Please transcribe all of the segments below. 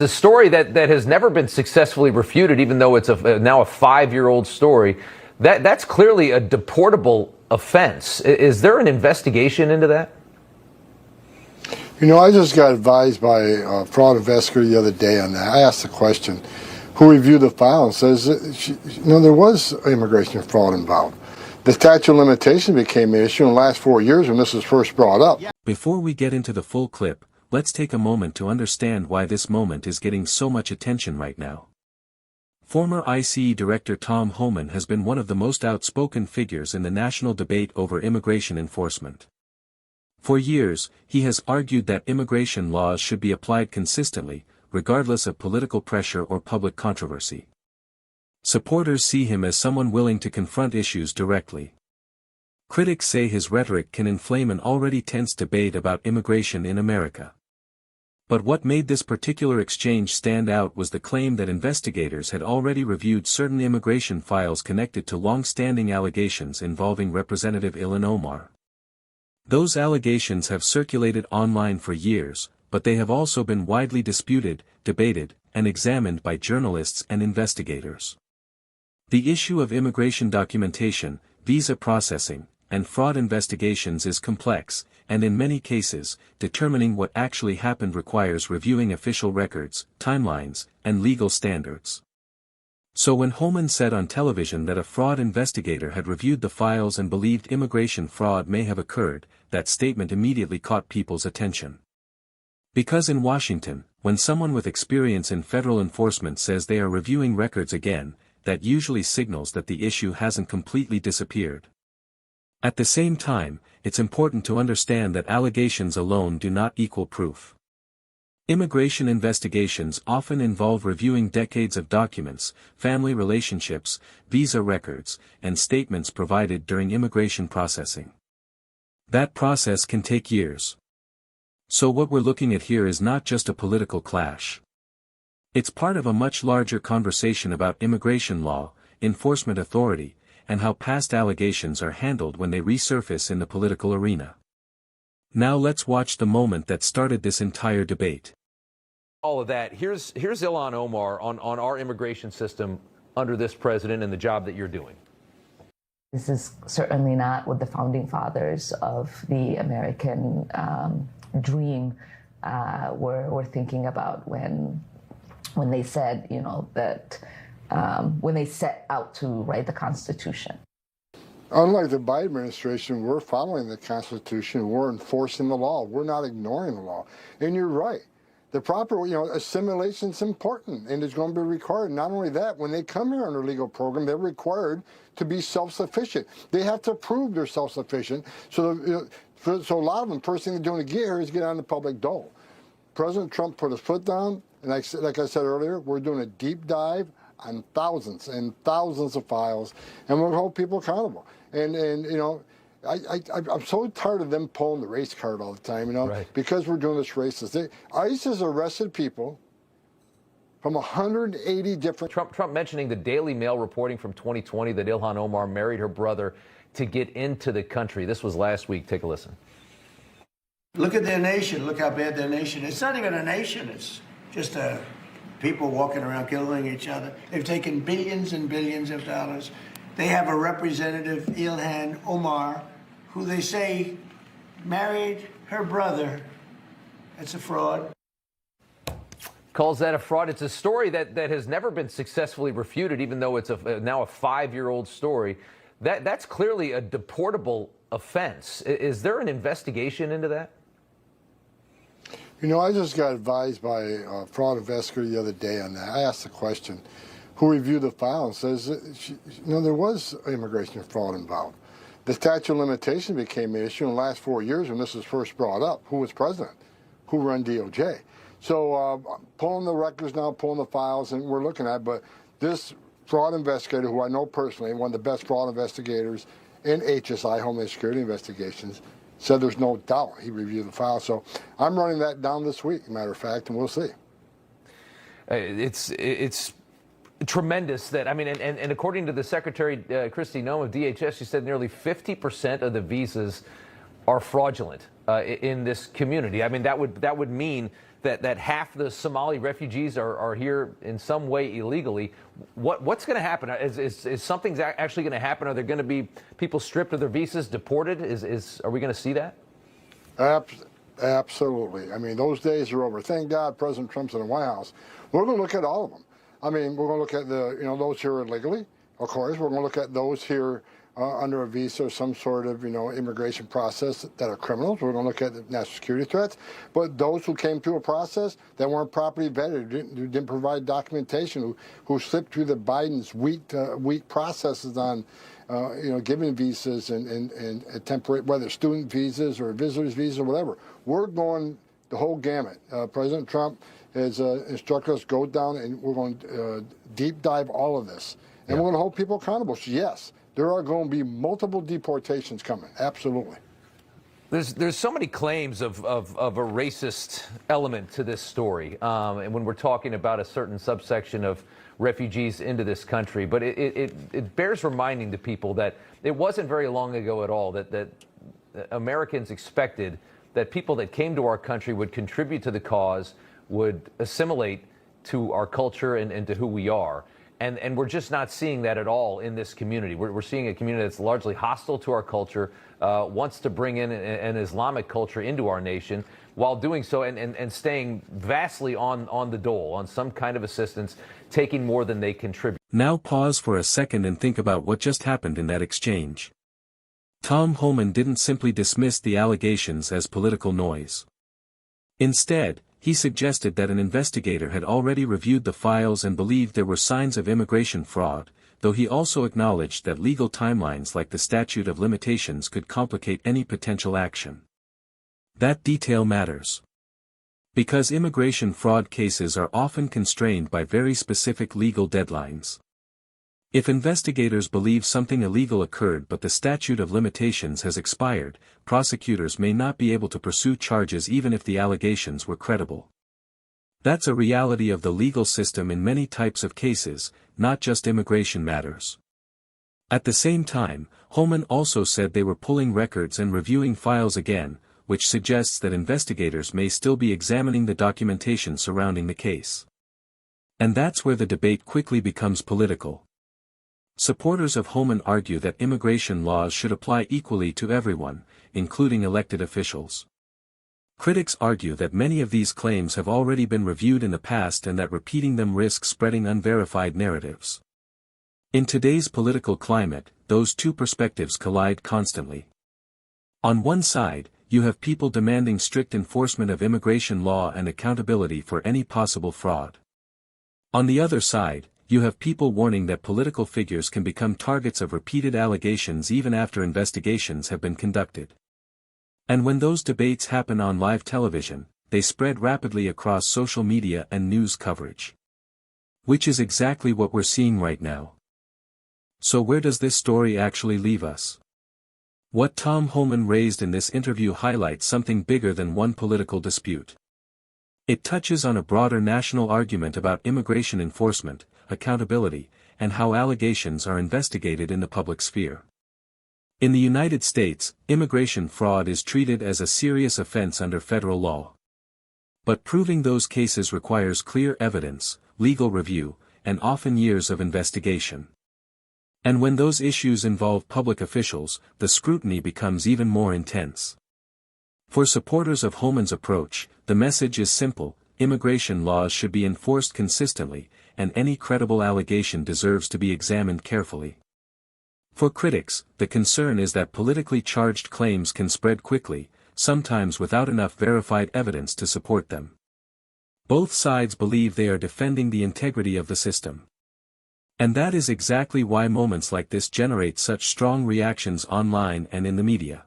The story that has never been successfully refuted, even though it's now a 5-year-old story, that's clearly a deportable offense. Is there an investigation into that? You know, I just got advised by a fraud investigator the other day on that. I asked the question, who reviewed the file, and says, there was immigration fraud involved. The statute of limitations became an issue in the last 4 years when this was first brought up. Before we get into the full clip, let's take a moment to understand why this moment is getting so much attention right now. Former ICE Director Tom Homan has been one of the most outspoken figures in the national debate over immigration enforcement. For years, he has argued that immigration laws should be applied consistently, regardless of political pressure or public controversy. Supporters see him as someone willing to confront issues directly. Critics say his rhetoric can inflame an already tense debate about immigration in America. But what made this particular exchange stand out was the claim that investigators had already reviewed certain immigration files connected to long-standing allegations involving Representative Ilhan Omar. Those allegations have circulated online for years, but they have also been widely disputed, debated, and examined by journalists and investigators. The issue of immigration documentation, visa processing, and fraud investigations is complex, and in many cases, determining what actually happened requires reviewing official records, timelines, and legal standards. So when Homan said on television that a fraud investigator had reviewed the files and believed immigration fraud may have occurred, that statement immediately caught people's attention. Because in Washington, when someone with experience in federal enforcement says they are reviewing records again, that usually signals that the issue hasn't completely disappeared. At the same time, it's important to understand that allegations alone do not equal proof. Immigration investigations often involve reviewing decades of documents, family relationships, visa records, and statements provided during immigration processing. That process can take years. So what we're looking at here is not just a political clash. It's part of a much larger conversation about immigration law, enforcement authority, and how past allegations are handled when they resurface in the political arena. Now let's watch the moment that started this entire debate. All of that. Here's Ilhan Omar on our immigration system under this president and the job that you're doing. This is certainly not what the founding fathers of the American dream were thinking about when they said, that when they set out to write the Constitution. Unlike the Biden administration, we're following the Constitution. We're enforcing the law. We're not ignoring the law. And you're right. The proper, assimilation is important, and it's going to be required. Not only that, when they come here on their legal program, they're required to be self-sufficient. They have to prove they're self-sufficient. So a lot of them, first thing they're doing to get here is get on the public dole. President Trump put his foot down, and like I said earlier, we're doing a deep dive on thousands and thousands of files, and we'll hold people accountable. And I'm so tired of them pulling the race card all the time, right. Because we're doing this racist. ICE has arrested people from 180 different... Trump mentioning the Daily Mail reporting from 2020 that Ilhan Omar married her brother to get into the country. This was last week. Take a listen. Look at their nation. Look how bad their nation is. It's not even a nation. It's just people walking around killing each other. They've taken billions and billions of dollars. They have a Representative Ilhan Omar, who they say married her brother. It's a fraud. Calls that a fraud. It's a story that has never been successfully refuted, even though it's now a 5-year-old story. That's clearly a deportable offense. Is there an investigation into that? I just got advised by a fraud investigator the other day on that. I asked the question, who reviewed the file, and says, there was immigration fraud involved. The statute of limitations became an issue in the last 4 years when this was first brought up. Who was president? Who ran DOJ? So pulling the records now, pulling the files, and we're looking at it. But this fraud investigator, who I know personally, one of the best fraud investigators in HSI, Homeland Security Investigations, said there's no doubt he reviewed the file. So I'm running that down this week, matter of fact, and we'll see. It's tremendous that, and according to the Secretary, Kristi Noem of DHS, she said nearly 50% of the visas are fraudulent in this community. That would mean that half the Somali refugees are here in some way illegally. What's going to happen? Is something actually going to happen? Are there going to be people stripped of their visas, deported? Are we going to see that? Absolutely. I mean, those days are over. Thank God President Trump's in the White House. We're going to look at all of them. I mean, we're going to look at those here illegally, of course. We're going to look at those here under a visa or some sort of, immigration process that are criminals. We're going to look at the national security threats. But those who came through a process that weren't properly vetted, who didn't provide documentation, who slipped through the Biden's weak processes on, giving visas and temporary, whether student visas or visitors visas or whatever. We're going the whole gamut. President Trump has instructed us go down and we're going to deep dive all of this. And we're going to hold people accountable. So yes, there are going to be multiple deportations coming. Absolutely. There's so many claims of a racist element to this story, and when we're talking about a certain subsection of refugees into this country, but it bears reminding to people that it wasn't very long ago at all that Americans expected that people that came to our country would contribute to the cause, would assimilate to our culture and to who we are. And we're just not seeing that at all in this community. We're seeing a community that's largely hostile to our culture, wants to bring in an Islamic culture into our nation, while doing so and staying vastly on the dole, on some kind of assistance, taking more than they contribute. Now pause for a second and think about what just happened in that exchange. Tom Homan didn't simply dismiss the allegations as political noise. Instead, he suggested that an investigator had already reviewed the files and believed there were signs of immigration fraud, though he also acknowledged that legal timelines like the statute of limitations could complicate any potential action. That detail matters. Because immigration fraud cases are often constrained by very specific legal deadlines. If investigators believe something illegal occurred but the statute of limitations has expired, prosecutors may not be able to pursue charges even if the allegations were credible. That's a reality of the legal system in many types of cases, not just immigration matters. At the same time, Homan also said they were pulling records and reviewing files again, which suggests that investigators may still be examining the documentation surrounding the case. And that's where the debate quickly becomes political. Supporters of Homan argue that immigration laws should apply equally to everyone, including elected officials. Critics argue that many of these claims have already been reviewed in the past and that repeating them risks spreading unverified narratives. In today's political climate, those two perspectives collide constantly. On one side, you have people demanding strict enforcement of immigration law and accountability for any possible fraud. On the other side, you have people warning that political figures can become targets of repeated allegations even after investigations have been conducted. And when those debates happen on live television, they spread rapidly across social media and news coverage. Which is exactly what we're seeing right now. So where does this story actually leave us? What Tom Homan raised in this interview highlights something bigger than one political dispute. It touches on a broader national argument about immigration enforcement, accountability, and how allegations are investigated in the public sphere. In the United States, immigration fraud is treated as a serious offense under federal law. But proving those cases requires clear evidence, legal review, and often years of investigation. And when those issues involve public officials, the scrutiny becomes even more intense. For supporters of Homan's approach, the message is simple: immigration laws should be enforced consistently, and any credible allegation deserves to be examined carefully. For critics, the concern is that politically charged claims can spread quickly, sometimes without enough verified evidence to support them. Both sides believe they are defending the integrity of the system. And that is exactly why moments like this generate such strong reactions online and in the media.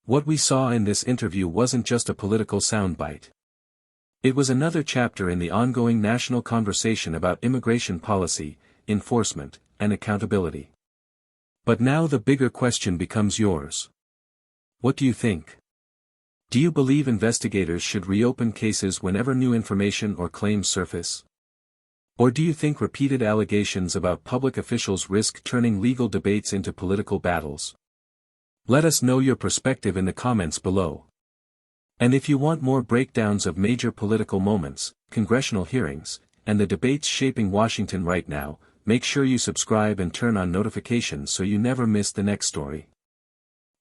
What we saw in this interview wasn't just a political soundbite. It was another chapter in the ongoing national conversation about immigration policy, enforcement, and accountability. But now the bigger question becomes yours. What do you think? Do you believe investigators should reopen cases whenever new information or claims surface? Or do you think repeated allegations about public officials risk turning legal debates into political battles? Let us know your perspective in the comments below. And if you want more breakdowns of major political moments, congressional hearings, and the debates shaping Washington right now, make sure you subscribe and turn on notifications so you never miss the next story.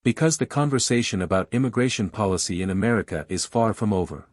Because the conversation about immigration policy in America is far from over.